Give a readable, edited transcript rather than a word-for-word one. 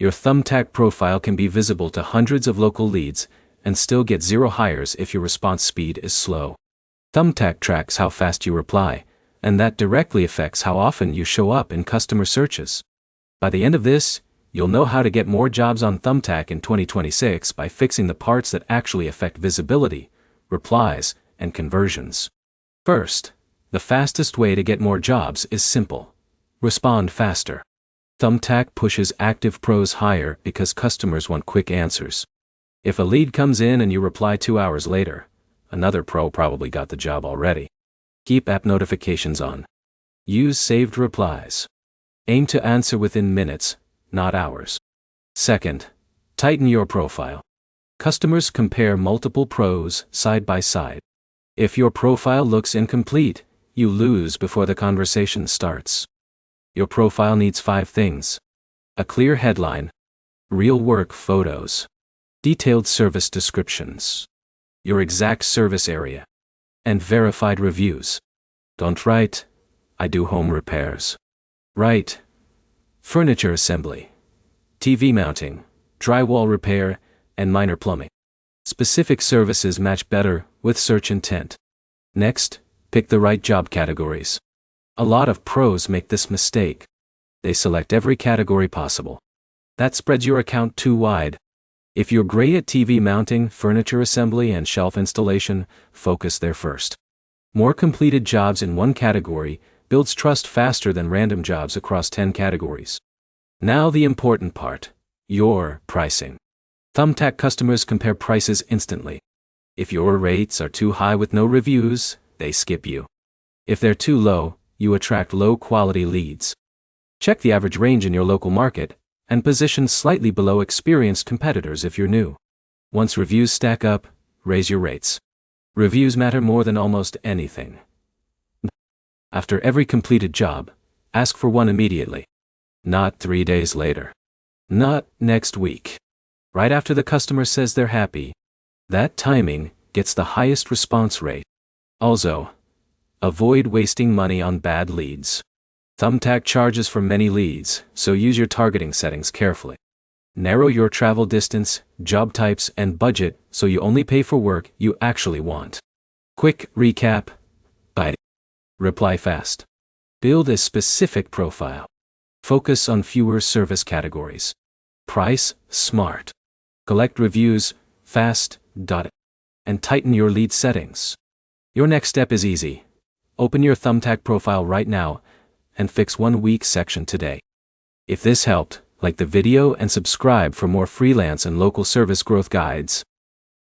Your Thumbtack profile can be visible to hundreds of local leads and still get 0 hires if your response speed is slow. Thumbtack tracks how fast you reply, and that directly affects how often you show up in customer searches. By the end of this, you'll know how to get more jobs on Thumbtack in 2026 by fixing the parts that actually affect visibility, replies, and conversions. First, the fastest way to get more jobs is simple. Respond faster. Thumbtack pushes active pros higher because customers want quick answers. If a lead comes in and you reply 2 hours later, another pro probably got the job already. Keep app notifications on. Use saved replies. Aim to answer within minutes, not hours. Second, tighten your profile. Customers compare multiple pros side by side. If your profile looks incomplete, you lose before the conversation starts. Your profile needs 5 things: a clear headline, real work photos, detailed service descriptions, your exact service area, and verified reviews. Don't write, "I do home repairs." Write, "furniture assembly, TV mounting, drywall repair, and minor plumbing." Specific services match better with search intent. Next, pick the right job categories. A lot of pros make this mistake. They select every category possible. That spreads your account too wide. If you're great at TV mounting, furniture assembly, and shelf installation, focus there first. More completed jobs in one category builds trust faster than random jobs across 10 categories. Now the important part: your pricing. Thumbtack customers compare prices instantly. If your rates are too high with no reviews, they skip you. If they're too low, you attract low-quality leads. Check the average range in your local market, and position slightly below experienced competitors if you're new. Once reviews stack up, raise your rates. Reviews matter more than almost anything. After every completed job, ask for one immediately. Not 3 days later. Not next week. Right after the customer says they're happy. That timing gets the highest response rate. Also, avoid wasting money on bad leads. Thumbtack charges for many leads, so use your targeting settings carefully. Narrow your travel distance, job types, and budget so you only pay for work you actually want. Quick recap. Bite. Reply fast. Build a specific profile. Focus on fewer service categories. Price smart. Collect reviews fast. And tighten your lead settings. Your next step is easy. Open your Thumbtack profile right now and fix one weak section today. If this helped, like the video and subscribe for more freelance and local service growth guides.